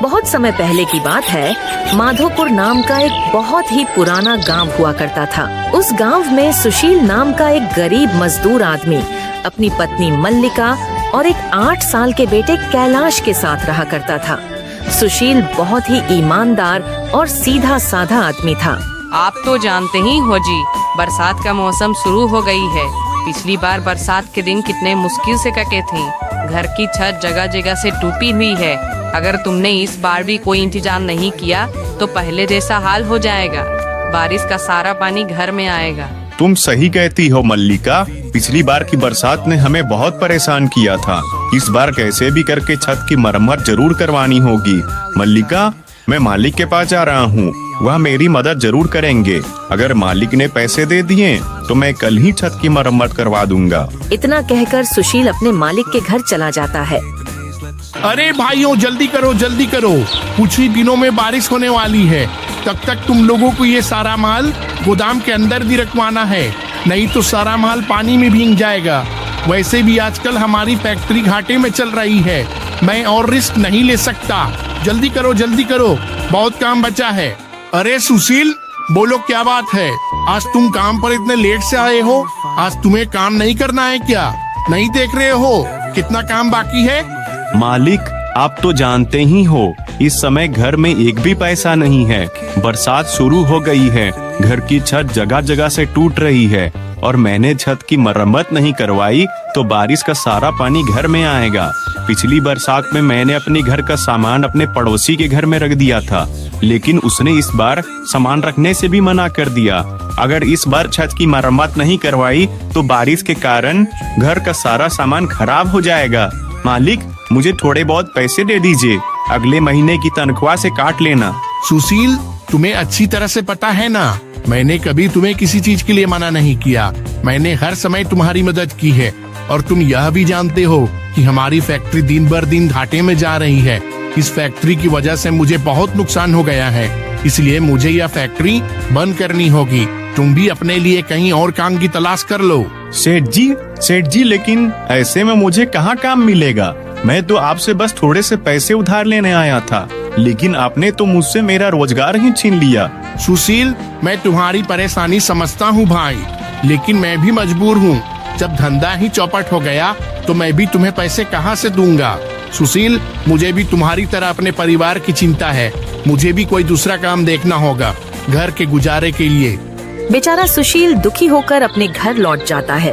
बहुत समय पहले की बात है। माधोपुर नाम का एक बहुत ही पुराना गांव हुआ करता था। उस गांव में सुशील नाम का एक गरीब मजदूर आदमी अपनी पत्नी मल्लिका और एक 8 साल के बेटे कैलाश के साथ रहा करता था। सुशील बहुत ही ईमानदार और सीधा साधा आदमी था। आप तो जानते ही हो जी, बरसात का मौसम शुरू हो गई है। पिछली बार बरसात के दिन कितने मुश्किल से कटे थे। घर की छत जगह जगह से टूटी हुई है। अगर तुमने इस बार भी कोई इंतजाम नहीं किया तो पहले जैसा हाल हो जाएगा। बारिश का सारा पानी घर में आएगा। तुम सही कहती हो मल्लिका, पिछली बार की बरसात ने हमें बहुत परेशान किया था। इस बार कैसे भी करके छत की मरम्मत जरूर करवानी होगी। मल्लिका, मैं मालिक के पास जा रहा हूँ, वह मेरी मदद जरूर करेंगे। अगर मालिक ने पैसे दे दिए तो मैं कल ही छत की मरम्मत करवा दूंगा। इतना कहकर सुशील अपने मालिक के घर चला जाता है। अरे भाइयों, जल्दी करो जल्दी करो, कुछ ही दिनों में बारिश होने वाली है। तब तक तुम लोगों को ये सारा माल गोदाम के अंदर भी रखवाना है, नहीं तो सारा माल पानी में भीग जाएगा। वैसे भी आजकल हमारी फैक्ट्री घाटे में चल रही है, मैं और रिस्क नहीं ले सकता। जल्दी करो, बहुत काम बचा है। अरे सुशील, बोलो क्या बात है? आज तुम काम पर इतने लेट से आए हो? आज तुम्हें काम नहीं करना है क्या? नहीं देख रहे हो कितना काम बाकी है? मालिक, आप तो जानते ही हो, इस समय घर में एक भी पैसा नहीं है। बरसात शुरू हो गई है, घर की छत जगह जगह से टूट रही है और मैंने छत की मरम्मत नहीं करवाई तो बारिश का सारा पानी घर में आएगा। पिछली बरसात में मैंने अपने घर का सामान अपने पड़ोसी के घर में रख दिया था, लेकिन उसने इस बार सामान रखने से भी मना कर दिया। अगर इस बार छत की मरम्मत नहीं करवाई तो बारिश के कारण घर का सारा सामान खराब हो जाएगा। मालिक, मुझे थोड़े बहुत पैसे दे दीजिए, अगले महीने की तनख्वाह से काट लेना। सुशील, तुम्हें अच्छी तरह से पता है ना, मैंने कभी तुम्हें किसी चीज के लिए मना नहीं किया। मैंने हर समय तुम्हारी मदद की है और तुम यह भी जानते हो कि हमारी फैक्ट्री दिन बर दिन घाटे में जा रही है। इस फैक्ट्री की वजह से मुझे बहुत नुकसान हो गया है, इसलिए मुझे यह फैक्ट्री बंद करनी होगी। तुम भी अपने लिए कहीं और काम की तलाश कर लो। सेठ जी, लेकिन ऐसे में मुझे कहाँ काम मिलेगा? मैं तो आपसे बस थोड़े से पैसे उधार लेने आया था, लेकिन आपने तो मुझसे मेरा रोजगार ही छीन लिया। सुशील, मैं तुम्हारी परेशानी समझता हूँ भाई, लेकिन मैं भी मजबूर हूँ। जब धंधा ही चौपट हो गया तो मैं भी तुम्हें पैसे कहाँ से दूंगा? सुशील, मुझे भी तुम्हारी तरह अपने परिवार की चिंता है। मुझे भी कोई दूसरा काम देखना होगा घर के गुजारे के लिए। बेचारा सुशील दुखी होकर अपने घर लौट जाता है।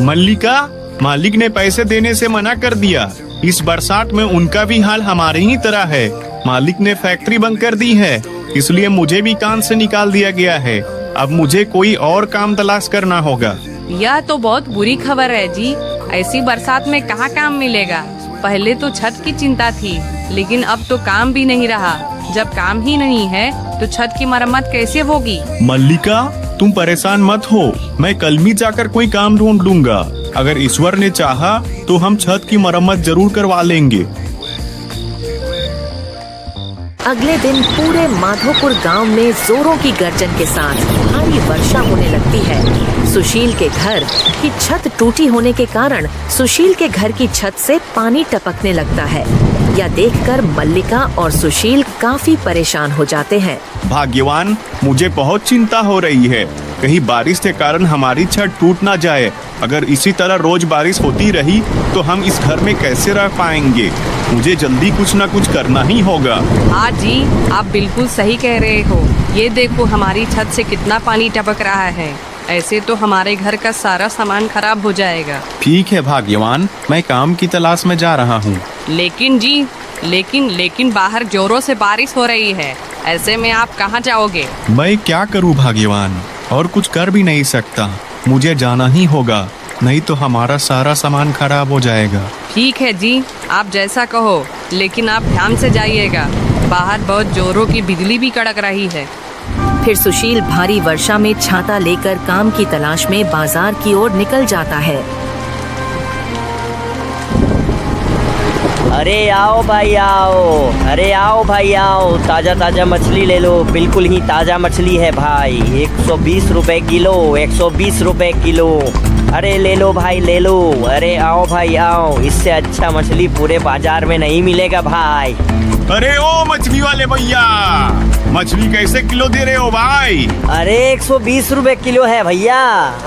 मल्लिका, मालिक ने पैसे देने से मना कर दिया। इस बरसात में उनका भी हाल हमारे ही तरह है। मालिक ने फैक्ट्री बंद कर दी है, इसलिए मुझे भी काम से निकाल दिया गया है। अब मुझे कोई और काम तलाश करना होगा। यह तो बहुत बुरी खबर है जी। ऐसी बरसात में कहाँ काम मिलेगा? पहले तो छत की चिंता थी, लेकिन अब तो काम भी नहीं रहा। जब काम ही नहीं है तो छत की मरम्मत कैसे होगी? मल्लिका, तुम परेशान मत हो, मैं कल ही जाकर कोई काम ढूंढ लूंगा। अगर ईश्वर ने चाहा तो हम छत की मरम्मत जरूर करवा लेंगे। अगले दिन पूरे माधोपुर गांव में जोरों की गर्जन के साथ भारी वर्षा होने लगती है। सुशील के घर की छत टूटी होने के कारण सुशील के घर की छत से पानी टपकने लगता है। यह देखकर मल्लिका और सुशील काफी परेशान हो जाते हैं। भाग्यवान, मुझे बहुत चिंता हो रही है, कहीं बारिश के कारण हमारी छत टूट ना जाए। अगर इसी तरह रोज बारिश होती रही तो हम इस घर में कैसे रह पाएंगे? मुझे जल्दी कुछ न कुछ करना ही होगा। हाँ जी, आप बिल्कुल सही कह रहे हो। ये देखो, हमारी छत से कितना पानी टपक रहा है। ऐसे तो हमारे घर का सारा सामान खराब हो जाएगा। ठीक है भाग्यवान, मैं काम की तलाश में जा रहा हूँ। लेकिन जी, लेकिन बाहर जोरों से बारिश हो रही है। ऐसे में आप कहाँ जाओगे? मैं क्या करूँ भाग्यवान, और कुछ कर भी नहीं सकता। मुझे जाना ही होगा, नहीं तो हमारा सारा सामान खराब हो जाएगा। ठीक है जी, आप जैसा कहो, लेकिन आप ध्यान से जाइएगा। बाहर बहुत जोरों की बिजली भी कड़क रही है। फिर सुशील भारी वर्षा में छाता लेकर काम की तलाश में बाजार की ओर निकल जाता है। अरे आओ भाई आओ, ताज़ा ताज़ा मछली ले लो, बिल्कुल ही ताज़ा मछली है भाई। 120 रुपए किलो, 120 रुपए किलो। अरे ले लो भाई ले लो। अरे आओ भाई आओ, इससे अच्छा मछली पूरे बाजार में नहीं मिलेगा भाई। अरे ओ मछली वाले भैया, मछली कैसे किलो दे रहे हो भाई? अरे 120 रुपए किलो है भैया,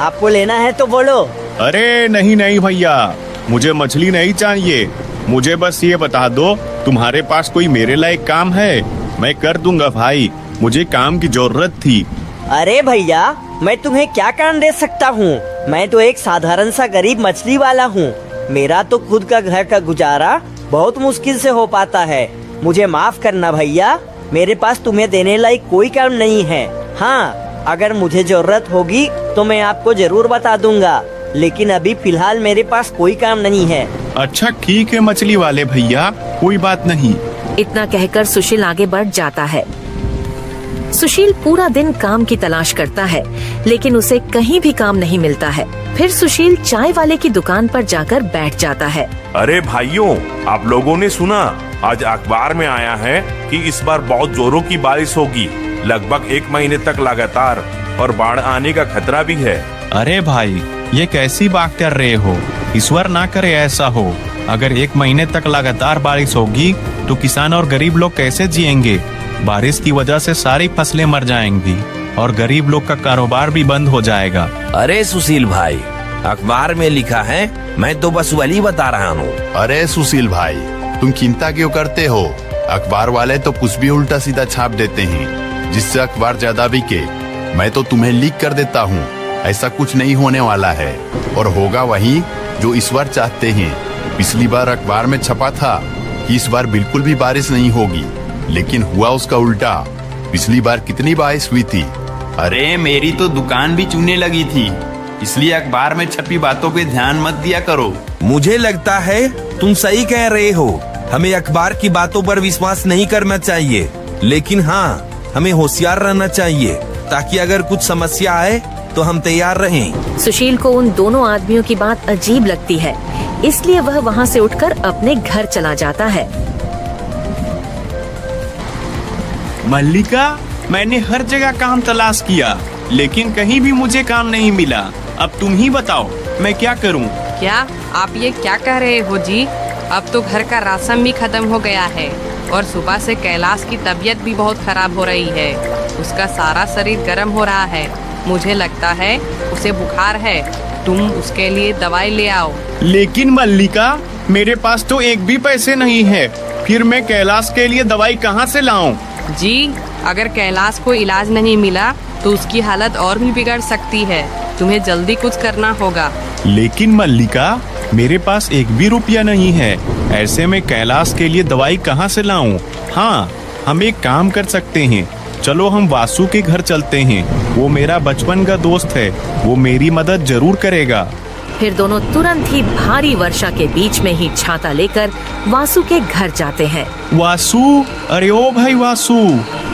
आपको लेना है तो बोलो। अरे नहीं नहीं भैया, मुझे मछली नहीं चाहिए। मुझे बस ये बता दो, तुम्हारे पास कोई मेरे लायक काम है? मैं कर दूंगा भाई, मुझे काम की जरूरत थी। अरे भैया, मैं तुम्हें क्या काम दे सकता हूँ? मैं तो एक साधारण सा गरीब मछली वाला हूँ। मेरा तो खुद का घर का गुजारा बहुत मुश्किल से हो पाता है। मुझे माफ करना भैया, मेरे पास तुम्हें देने लायक कोई काम नहीं है। हाँ, अगर मुझे जरूरत होगी तो मैं आपको जरूर बता दूंगा, लेकिन अभी फिलहाल मेरे पास कोई काम नहीं है। अच्छा ठीक है मछली वाले भैया, कोई बात नहीं। इतना कहकर सुशील आगे बढ़ जाता है। सुशील पूरा दिन काम की तलाश करता है, लेकिन उसे कहीं भी काम नहीं मिलता है। फिर सुशील चाय वाले की दुकान पर जाकर बैठ जाता है। अरे भाइयों, आप लोगों ने सुना? आज अखबार में आया है कि इस बार बहुत जोरों की बारिश होगी, लगभग 1 महीने तक लगातार, और बाढ़ आने का खतरा भी है। अरे भाई, ये कैसी बात कर रहे हो? ईश्वर ना करे ऐसा हो। अगर 1 महीने तक लगातार बारिश होगी तो किसान और गरीब लोग कैसे जिएंगे? बारिश की वजह से सारी फसलें मर जाएंगी और गरीब लोग का कारोबार भी बंद हो जाएगा। अरे सुशील भाई, अखबार में लिखा है, मैं तो बस वही बता रहा हूँ। अरे सुशील भाई, तुम चिंता क्यों करते हो? अखबार वाले तो कुछ भी उल्टा सीधा छाप देते हैं, जिससे अखबार ज्यादा बिके। मैं तो तुम्हें लीक कर देता हूँ, ऐसा कुछ नहीं होने वाला है, और होगा वही जो ईश्वर चाहते हैं। पिछली बार अखबार में छपा था कि इस बार बिल्कुल भी बारिश नहीं होगी, लेकिन हुआ उसका उल्टा। पिछली बार कितनी बारिश हुई थी। अरे मेरी तो दुकान भी चूने लगी थी, इसलिए अखबार में छपी बातों पे ध्यान मत दिया करो। मुझे लगता है तुम सही कह रहे हो, हमें अखबार की बातों पर विश्वास नहीं करना चाहिए, लेकिन हाँ, हमें होशियार रहना चाहिए, ताकि अगर कुछ समस्या आए तो हम तैयार रहें। सुशील को उन दोनों आदमियों की बात अजीब लगती है, इसलिए वह वहाँ से उठकर अपने घर चला जाता है। मल्लिका, मैंने हर जगह काम तलाश किया, लेकिन कहीं भी मुझे काम नहीं मिला। अब तुम ही बताओ, मैं क्या करूं? क्या आप ये क्या कह रहे हो जी? अब तो घर का राशन भी खत्म हो गया है, और सुबह से कैलाश की तबीयत भी बहुत खराब हो रही है। उसका सारा शरीर गर्म हो रहा है, मुझे लगता है उसे बुखार है। तुम उसके लिए दवाई ले आओ। लेकिन मल्लिका, मेरे पास तो एक भी पैसे नहीं है, फिर मैं कैलाश के लिए दवाई कहाँ से लाऊं? जी, अगर कैलाश को इलाज नहीं मिला तो उसकी हालत और भी बिगड़ सकती है। तुम्हें जल्दी कुछ करना होगा। लेकिन मल्लिका, मेरे पास एक भी रुपया नहीं है, ऐसे में कैलाश के लिए दवाई कहाँ से लाऊं? हाँ, हम एक काम कर सकते हैं, चलो हम वासु के घर चलते हैं। वो मेरा बचपन का दोस्त है, वो मेरी मदद जरूर करेगा। फिर दोनों तुरंत ही भारी वर्षा के बीच में ही छाता लेकर वासु के घर जाते हैं। वासु, अरे ओ भाई वासु,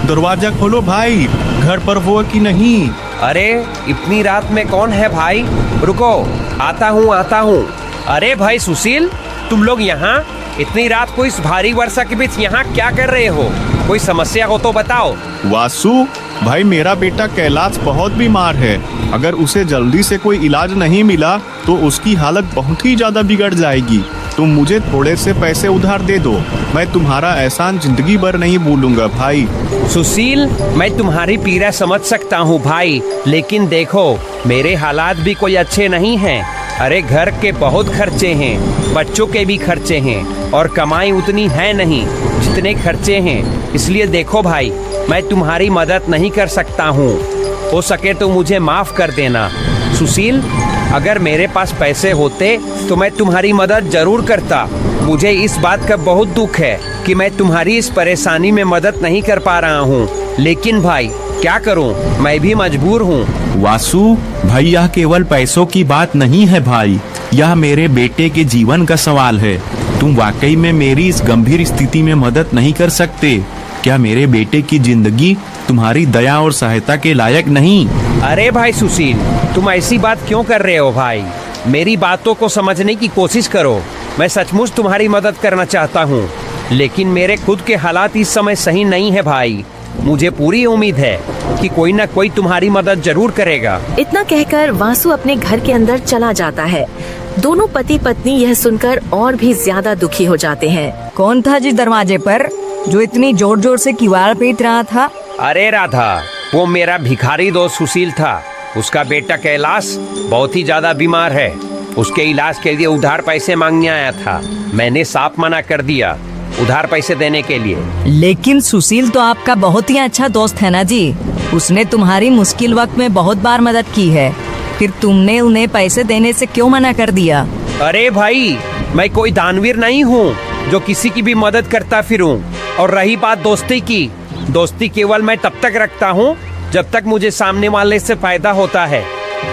दरवाजा खोलो भाई, घर पर हो कि नहीं? अरे इतनी रात में कौन है भाई? रुको, आता हूँ। अरे भाई सुशील, तुम लोग यहाँ इतनी रात को इस भारी वर्षा के बीच यहाँ क्या कर रहे हो? कोई समस्या हो तो बताओ। वासु भाई, मेरा बेटा कैलाश बहुत बीमार है, अगर उसे जल्दी से कोई इलाज नहीं मिला तो उसकी हालत बहुत ही ज्यादा बिगड़ जाएगी। तुम मुझे थोड़े से पैसे उधार दे दो, मैं तुम्हारा एहसान जिंदगी भर नहीं भूलूंगा भाई। सुशील, मैं तुम्हारी पीड़ा समझ सकता हूँ भाई, लेकिन देखो मेरे हालात भी कोई अच्छे नहीं हैं। अरे घर के बहुत खर्चे हैं, बच्चों के भी खर्चे हैं, और कमाई उतनी है नहीं जितने खर्चे हैं। इसलिए देखो भाई, मैं तुम्हारी मदद नहीं कर सकता हूँ, हो सके तो मुझे माफ कर देना। सुशील, अगर मेरे पास पैसे होते तो मैं तुम्हारी मदद जरूर करता। मुझे इस बात का बहुत दुख है कि मैं तुम्हारी इस परेशानी में मदद नहीं कर पा रहा हूँ, लेकिन भाई क्या करूँ, मैं भी मजबूर हूँ। वासु भाई, यह केवल पैसों की बात नहीं है भाई, यह मेरे बेटे के जीवन का सवाल है। तुम वाकई में मेरी इस गंभीर स्थिति में मदद नहीं कर सकते? क्या मेरे बेटे की जिंदगी तुम्हारी दया और सहायता के लायक नहीं? अरे भाई सुशील, तुम ऐसी बात क्यों कर रहे हो भाई? मेरी बातों को समझने की कोशिश करो। मैं सचमुच तुम्हारी मदद करना चाहता हूँ, लेकिन मेरे खुद के हालात इस समय सही नहीं है भाई। मुझे पूरी उम्मीद है कि कोई ना कोई तुम्हारी मदद जरूर करेगा। इतना कहकर वासु अपने घर के अंदर चला जाता है। दोनों पति पत्नी यह सुनकर और भी ज्यादा दुखी हो जाते हैं। कौन था जिस दरवाजे पर जो इतनी जोर जोर से किवाड़ पीट रहा था? अरे राधा, वो मेरा भिखारी दोस्त सुशील था। उसका बेटा कैलाश बहुत ही ज्यादा बीमार है। उसके इलाज के लिए उधार पैसे मांगने आया था। मैंने साफ मना कर दिया उधार पैसे देने के लिए। लेकिन सुशील तो आपका बहुत ही अच्छा दोस्त है ना जी। उसने तुम्हारी मुश्किल वक्त में बहुत बार मदद की है, फिर तुमने उन्हें पैसे देने से क्यों मना कर दिया? अरे भाई, मैं कोई दानवीर नहीं हूँ जो किसी की भी मदद करता फिरूं। और रही बात दोस्ती की, दोस्ती केवल मैं तब तक रखता हूँ जब तक मुझे सामने वाले से फायदा होता है।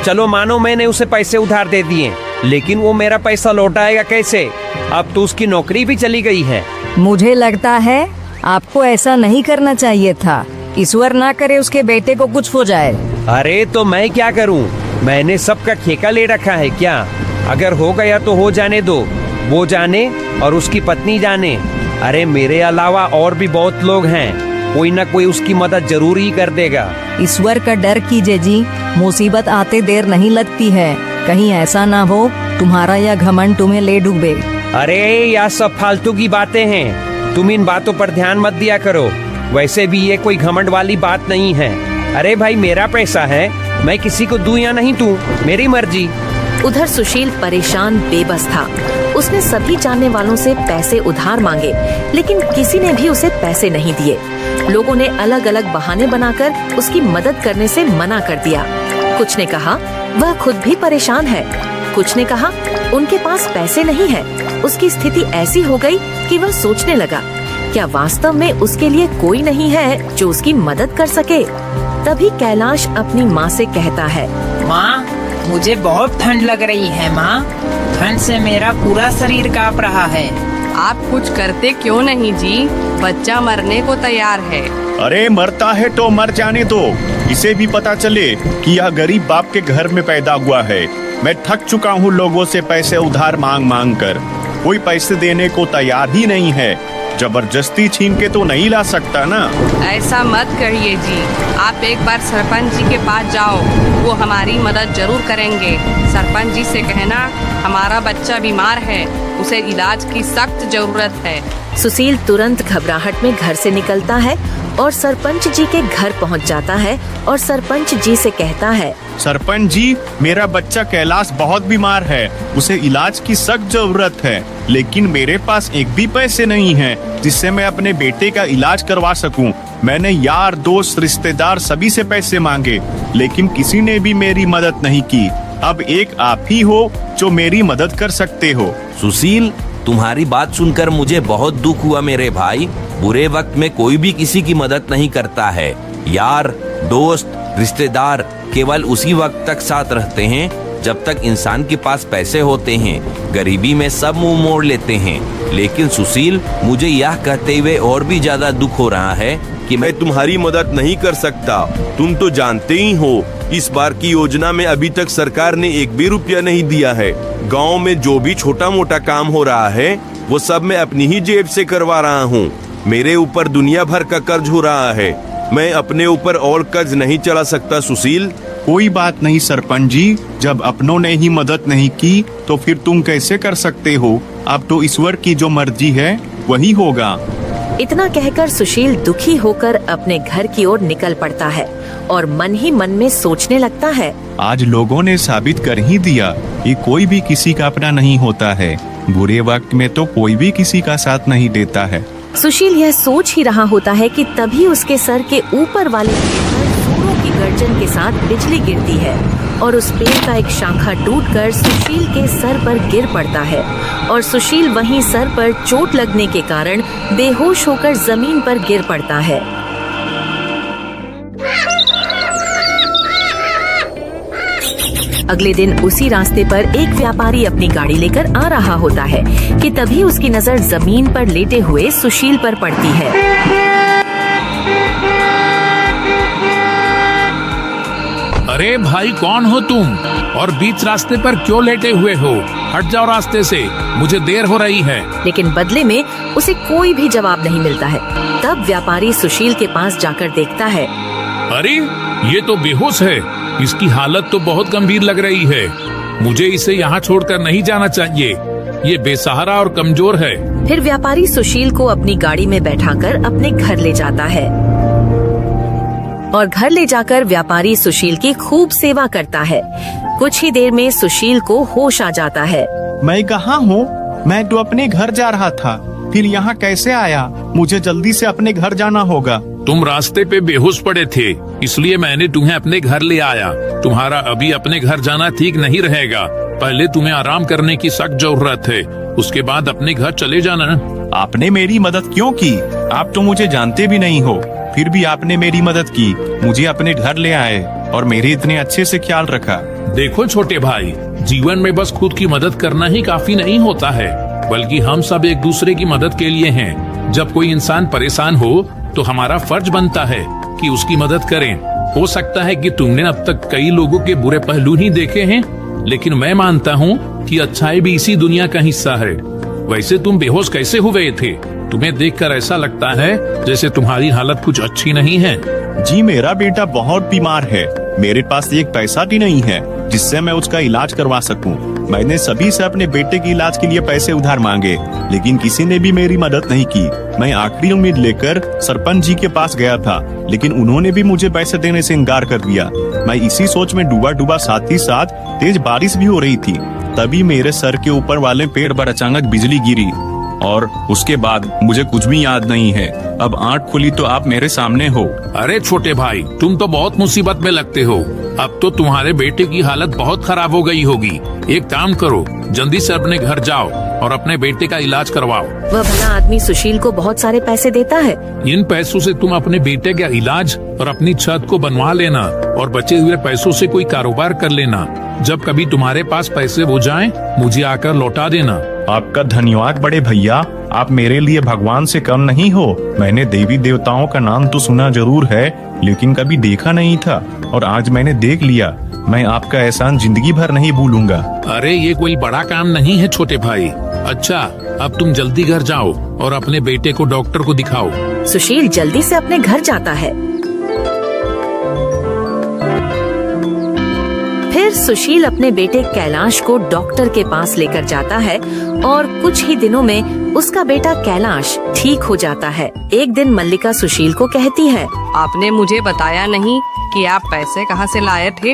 चलो मानो मैंने उसे पैसे उधार दे दिए, लेकिन वो मेरा पैसा लौटाएगा कैसे? अब तो उसकी नौकरी भी चली गई है। मुझे लगता है आपको ऐसा नहीं करना चाहिए था। ईश्वर ना करे उसके बेटे को कुछ हो जाए। अरे तो मैं क्या करूं? मैंने सबका ठेका ले रखा है क्या? अगर हो गया तो हो जाने दो, वो जाने और उसकी पत्नी जाने। अरे मेरे अलावा और भी बहुत लोग हैं, कोई ना कोई उसकी मदद जरूर ही कर देगा। ईश्वर का डर कीजिए जी, मुसीबत आते देर नहीं लगती है। कहीं ऐसा ना हो तुम्हारा यह घमंड तुम्हें ले डूबे। अरे यह सब फालतू की बातें हैं, तुम इन बातों पर ध्यान मत दिया करो। वैसे भी ये कोई घमंड वाली बात नहीं है। अरे भाई, मेरा पैसा है, मैं किसी को दूं या नहीं दूं, मेरी मर्जी। उधर सुशील परेशान बेबस था। उसने सभी जानने वालों से पैसे उधार मांगे, लेकिन किसी ने भी उसे पैसे नहीं दिए। लोगों ने अलग अलग बहाने बनाकर उसकी मदद करने से मना कर दिया। कुछ ने कहा वह खुद भी परेशान है, कुछ ने कहा उनके पास पैसे नहीं है। उसकी स्थिति ऐसी हो गई कि वह सोचने लगा, क्या वास्तव में उसके लिए कोई नहीं है जो उसकी मदद कर सके? तभी कैलाश अपनी माँ से कहता है, माँ, मुझे बहुत ठंड लग रही है माँ। ठंड से मेरा पूरा शरीर कांप रहा है। आप कुछ करते क्यों नहीं जी? बच्चा मरने को तैयार है। अरे मरता है तो मर जाने दो, इसे भी पता चले कि यह गरीब बाप के घर में पैदा हुआ है। मैं थक चुका हूँ लोगों से पैसे उधार मांग मांग कर। कोई पैसे देने को तैयार ही नहीं है। जबरदस्ती छीन के तो नहीं ला सकता ना। ऐसा मत करिए जी, आप एक बार सरपंच जी के पास जाओ, वो हमारी मदद जरूर करेंगे। सरपंच जी से कहना हमारा बच्चा बीमार है, उसे इलाज की सख्त जरूरत है। सुशील तुरंत घबराहट में घर से निकलता है और सरपंच जी के घर पहुंच जाता है और सरपंच जी से कहता है, सरपंच जी, मेरा बच्चा कैलाश बहुत बीमार है, उसे इलाज की सख्त जरूरत है, लेकिन मेरे पास एक भी पैसे नहीं हैं जिससे मैं अपने बेटे का इलाज करवा सकूं। मैंने यार दोस्त रिश्तेदार सभी से पैसे मांगे, लेकिन किसी ने भी मेरी मदद नहीं की। अब एक आप ही हो जो मेरी मदद कर सकते हो। सुशील, तुम्हारी बात सुनकर मुझे बहुत दुख हुआ मेरे भाई। बुरे वक्त में कोई भी किसी की मदद नहीं करता है। यार, दोस्त, रिश्तेदार केवल उसी वक्त तक साथ रहते हैं जब तक इंसान के पास पैसे होते हैं। गरीबी में सब मुंह मोड़ लेते हैं। लेकिन सुशील, मुझे यह कहते हुए और भी ज्यादा दुख हो रहा है कि मैं तुम्हारी मदद नहीं कर सकता। तुम तो जानते ही हो, इस बार की योजना में अभी तक सरकार ने एक भी रुपया नहीं दिया है। गांव में जो भी छोटा मोटा काम हो रहा है वो सब मैं अपनी ही जेब से करवा रहा हूँ। मेरे ऊपर दुनिया भर का कर्ज हो रहा है। मैं अपने ऊपर और कर्ज नहीं चला सकता सुशील। कोई बात नहीं सरपंच जी, जब अपनों ने ही मदद नहीं की तो फिर तुम कैसे कर सकते हो? अब तो ईश्वर की जो मर्जी है वही होगा। इतना कहकर सुशील दुखी होकर अपने घर की ओर निकल पड़ता है और मन ही मन में सोचने लगता है, आज लोगों ने साबित कर ही दिया कि कोई भी किसी का अपना नहीं होता है। बुरे वक्त में तो कोई भी किसी का साथ नहीं देता है। सुशील यह सोच ही रहा होता है कि तभी उसके सर के ऊपर वाले पेड़ पर जोरों की गर्जन के साथ बिजली गिरती है और उस पेड़ का एक शाखा टूटकर सुशील के सर पर गिर पड़ता है और सुशील वहीं सर पर चोट लगने के कारण बेहोश होकर जमीन पर गिर पड़ता है। अगले दिन उसी रास्ते पर एक व्यापारी अपनी गाड़ी लेकर आ रहा होता है कि तभी उसकी नजर जमीन पर लेटे हुए सुशील पर पड़ती है। अरे भाई, कौन हो तुम और बीच रास्ते पर क्यों लेटे हुए हो? हट जाओ रास्ते से, मुझे देर हो रही है। लेकिन बदले में उसे कोई भी जवाब नहीं मिलता है। तब व्यापारी सुशील के पास जाकर देखता है। अरे ये तो बेहोश है, इसकी हालत तो बहुत गंभीर लग रही है। मुझे इसे यहाँ छोड़कर नहीं जाना चाहिए, ये बेसहारा और कमजोर है। फिर व्यापारी सुशील को अपनी गाड़ी में बैठाकर अपने घर ले जाता है और घर ले जाकर व्यापारी सुशील की खूब सेवा करता है। कुछ ही देर में सुशील को होश आ जाता है। मैं कहाँ हूँ? मैं तो अपने घर जा रहा था, फिर यहाँ कैसे आया? मुझे जल्दी से अपने घर जाना होगा। तुम रास्ते पे बेहोश पड़े थे, इसलिए मैंने तुम्हें अपने घर ले आया। तुम्हारा अभी अपने घर जाना ठीक नहीं रहेगा। पहले तुम्हें आराम करने की सख्त जरूरत है, उसके बाद अपने घर चले जाना। आपने मेरी मदद क्यों की? आप तो मुझे जानते भी नहीं हो, फिर भी आपने मेरी मदद की, मुझे अपने घर ले आए और मेरे इतने अच्छे से ख्याल रखा। देखो छोटे भाई, जीवन में बस खुद की मदद करना ही काफी नहीं होता है, बल्कि हम सब एक दूसरे की मदद के लिए हैं। जब कोई इंसान परेशान हो तो हमारा फर्ज बनता है कि उसकी मदद करें। हो सकता है कि तुमने अब तक कई लोगों के बुरे पहलू ही देखे हैं, लेकिन मैं मानता हूँ कि अच्छाई भी इसी दुनिया का हिस्सा है। वैसे तुम बेहोश कैसे हो गए थे? तुम्हें देखकर ऐसा लगता है जैसे तुम्हारी हालत कुछ अच्छी नहीं है। जी, मेरा बेटा बहुत बीमार है। मेरे पास एक पैसा भी नहीं है जिससे मैं उसका इलाज करवा सकूं। मैंने सभी से अपने बेटे के इलाज के लिए पैसे उधार मांगे, लेकिन किसी ने भी मेरी मदद नहीं की। मैं आखिरी उम्मीद लेकर सरपंच जी के पास गया था, लेकिन उन्होंने भी मुझे पैसे देने से इनकार कर दिया। मैं इसी सोच में डूबा डूबा, साथ ही साथ तेज बारिश भी हो रही थी। तभी मेरे सर के ऊपर वाले पेड़ पर अचानक बिजली गिरी और उसके बाद मुझे कुछ भी याद नहीं है। अब आँख खुली तो आप मेरे सामने हो। अरे छोटे भाई, तुम तो बहुत मुसीबत में लगते हो। अब तो तुम्हारे बेटे की हालत बहुत खराब हो गई होगी। एक काम करो, जल्दी से अपने घर जाओ और अपने बेटे का इलाज करवाओ। वह भला आदमी सुशील को बहुत सारे पैसे देता है। इन पैसों से तुम अपने बेटे का इलाज और अपनी छत को बनवा लेना और बचे हुए पैसों से कोई कारोबार कर लेना। जब कभी तुम्हारे पास पैसे हो जाएं, मुझे आकर लौटा देना। आपका धन्यवाद बड़े भैया, आप मेरे लिए भगवान से कम नहीं हो। मैंने देवी देवताओं का नाम तो सुना जरूर है, लेकिन कभी देखा नहीं था, और आज मैंने देख लिया। मैं आपका एहसान जिंदगी भर नहीं भूलूंगा। अरे ये कोई बड़ा काम नहीं है छोटे भाई। अच्छा, अब तुम जल्दी घर जाओ और अपने बेटे को डॉक्टर को दिखाओ। सुशील जल्दी से अपने घर जाता है। फिर सुशील अपने बेटे कैलाश को डॉक्टर के पास लेकर जाता है और कुछ ही दिनों में उसका बेटा कैलाश ठीक हो जाता है। एक दिन मल्लिका सुशील को कहती है, आपने मुझे बताया नहीं कि आप पैसे कहाँ से लाए थे?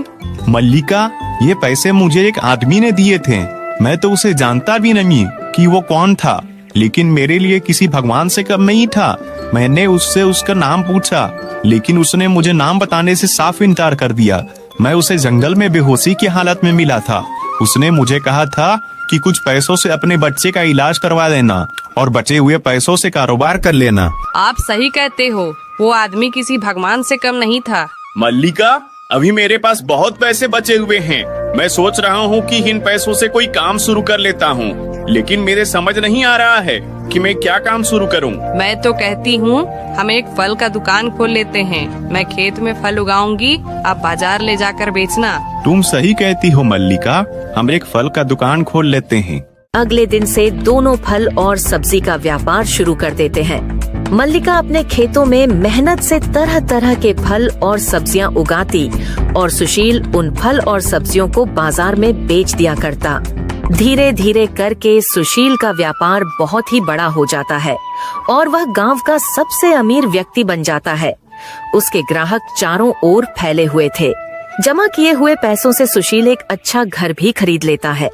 मल्लिका, ये पैसे मुझे एक आदमी ने दिए थे। मैं तो उसे जानता भी नहीं कि वो कौन था, लेकिन मेरे लिए किसी भगवान से कम नहीं था। मैंने उससे उसका नाम पूछा, लेकिन उसने मुझे नाम बताने से साफ इनकार कर दिया। मैं उसे जंगल में बेहोशी की हालत में मिला था। उसने मुझे कहा था कि कुछ पैसों से अपने बच्चे का इलाज करवा देना और बचे हुए पैसों से कारोबार कर लेना। आप सही कहते हो, वो आदमी किसी भगवान से कम नहीं था। मल्लिका, अभी मेरे पास बहुत पैसे बचे हुए हैं। मैं सोच रहा हूँ कि इन पैसों से कोई काम शुरू कर लेता हूँ, लेकिन मेरे समझ नहीं आ रहा है कि मैं क्या काम शुरू करूँ। मैं तो कहती हूँ हम एक फल का दुकान खोल लेते हैं। मैं खेत में फल उगाऊंगी, आप बाजार ले जाकर बेचना। तुम सही कहती हो मल्लिका, हम एक फल का दुकान खोल लेते हैं। अगले दिन से दोनों फल और सब्जी का व्यापार शुरू कर देते हैं। मल्लिका अपने खेतों में मेहनत से तरह तरह के फल और सब्जियां उगाती और सुशील उन फल और सब्जियों को बाजार में बेच दिया करता। धीरे धीरे करके सुशील का व्यापार बहुत ही बड़ा हो जाता है और वह गांव का सबसे अमीर व्यक्ति बन जाता है। उसके ग्राहक चारों ओर फैले हुए थे। जमा किए हुए पैसों से सुशील एक अच्छा घर भी खरीद लेता है।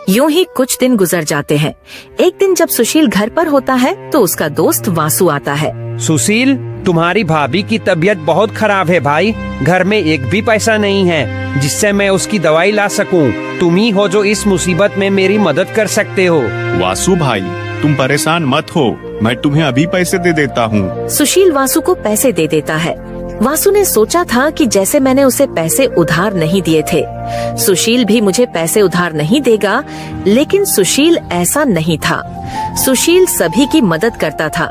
यूं ही कुछ दिन गुजर जाते हैं। एक दिन जब सुशील घर पर होता है तो उसका दोस्त वासु आता है। सुशील, तुम्हारी भाभी की तबीयत बहुत खराब है भाई। घर में एक भी पैसा नहीं है जिससे मैं उसकी दवाई ला सकूं। तुम ही हो जो इस मुसीबत में मेरी मदद कर सकते हो। वासु भाई, तुम परेशान मत हो, मैं तुम्हें अभी पैसे दे देता हूँ। सुशील वासु को पैसे दे देता है। वासु ने सोचा था कि जैसे मैंने उसे पैसे उधार नहीं दिए थे, सुशील भी मुझे पैसे उधार नहीं देगा, लेकिन सुशील ऐसा नहीं था। सुशील सभी की मदद करता था।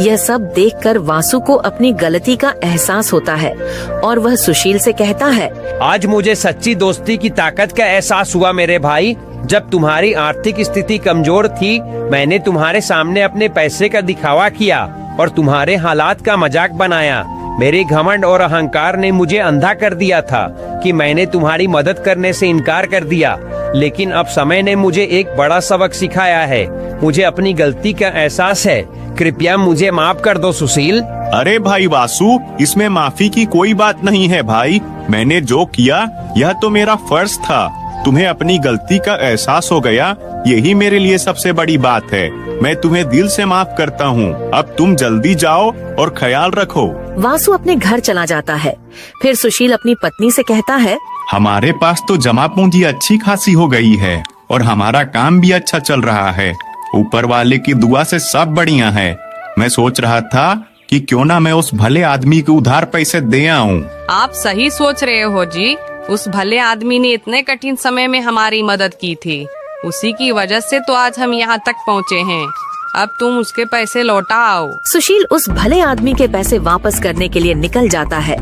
यह सब देखकर वासु को अपनी गलती का एहसास होता है और वह सुशील से कहता है, आज मुझे सच्ची दोस्ती की ताकत का एहसास हुआ मेरे भाई। जब तुम्हारी आर्थिक स्थिति कमजोर थी, मैंने तुम्हारे सामने अपने पैसे का दिखावा किया और तुम्हारे हालात का मजाक बनाया। मेरे घमंड और अहंकार ने मुझे अंधा कर दिया था कि मैंने तुम्हारी मदद करने से इनकार कर दिया। लेकिन अब समय ने मुझे एक बड़ा सबक सिखाया है। मुझे अपनी गलती का एहसास है। कृपया मुझे माफ कर दो सुशील। अरे भाई वासु, इसमें माफी की कोई बात नहीं है भाई। मैंने जो किया यह तो मेरा फर्ज था। तुम्हें अपनी गलती का एहसास हो गया, यही मेरे लिए सबसे बड़ी बात है। मैं तुम्हें दिल से माफ करता हूँ। अब तुम जल्दी जाओ और ख्याल रखो। वासु अपने घर चला जाता है। फिर सुशील अपनी पत्नी से कहता है, हमारे पास तो जमा पूंजी अच्छी खासी हो गई है और हमारा काम भी अच्छा चल रहा है। ऊपर वाले की दुआ से सब बढ़िया है। मैं सोच रहा था कि क्यों ना मैं उस भले आदमी को उधार पैसे दे आऊं। आप सही सोच रहे हो जी। उस भले आदमी ने इतने कठिन समय में हमारी मदद की थी। उसी की वजह से तो आज हम यहाँ तक पहुँचे हैं। अब तुम उसके पैसे लौटा आओ। सुशील उस भले आदमी के पैसे वापस करने के लिए निकल जाता है।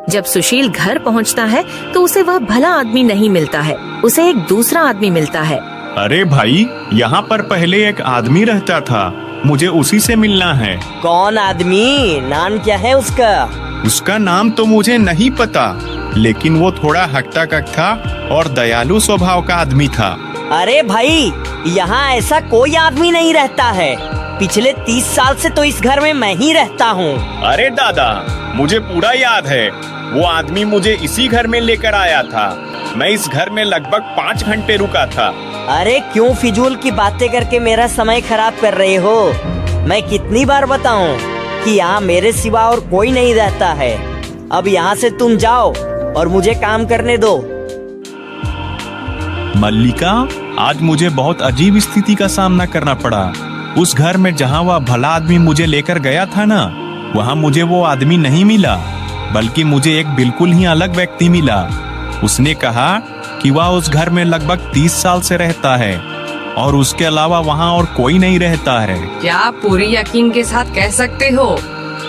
जब सुशील घर पहुंचता है तो उसे वह भला आदमी नहीं मिलता है। उसे एक दूसरा आदमी मिलता है। अरे भाई, यहाँ पर पहले एक आदमी रहता था, मुझे उसी से मिलना है। कौन आदमी? नाम क्या है उसका? उसका नाम तो मुझे नहीं पता, लेकिन वो थोड़ा हट्टा कट्टा और दयालु स्वभाव का आदमी था। अरे भाई, यहाँ ऐसा कोई आदमी नहीं रहता है। पिछले 30 साल से तो इस घर में मैं ही रहता हूँ। अरे दादा, मुझे पूरा याद है। वो आदमी मुझे इसी घर में लेकर आया था। मैं इस घर में लगभग 5 घंटे रुका था। अरे क्यों फिजूल की बातें करके मेरा समय खराब कर रहे हो? मैं कितनी बार बताऊं कि यहाँ मेरे सिवा और कोई नहीं रहता है। अब यहाँ से तुम जाओ और मुझे काम करने दो। मल्लिका, आज मुझे बहुत अजीब स्थिति का सामना करना पड़ा। उस घर में जहाँ वह भला आदमी मुझे लेकर गया था ना, वहाँ मुझे वो आदमी नहीं मिला, बल्कि मुझे एक बिल्कुल ही अलग व्यक्ति मिला। उसने कहा कि वह उस घर में लगभग 30 साल से रहता है और उसके अलावा वहाँ और कोई नहीं रहता है। क्या आप पूरी यकीन के साथ कह सकते हो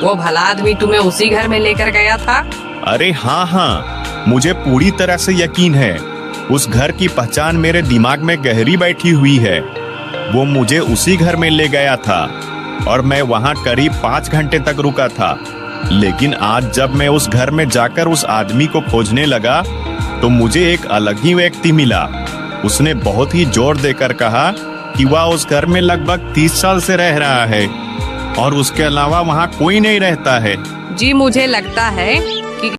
वो भला आदमी तुम्हें उसी घर में लेकर गया था? अरे हाँ, मुझे पूरी तरह से यकीन है। उस घर की पहचान मेरे दिमाग में गहरी बैठी हुई है। वो मुझे उसी घर में ले गया था और मैं वहाँ करीब 5 घंटे तक रुका था। लेकिन आज जब मैं उस घर में जाकर उस आदमी को खोजने लगा तो मुझे एक अलग ही व्यक्ति मिला। उसने बहुत ही जोर देकर कहा कि वह उस घर में लगभग 30 साल से रह रहा है और उसके अलावा वहाँ कोई नहीं रहता है। जी, मुझे लगता है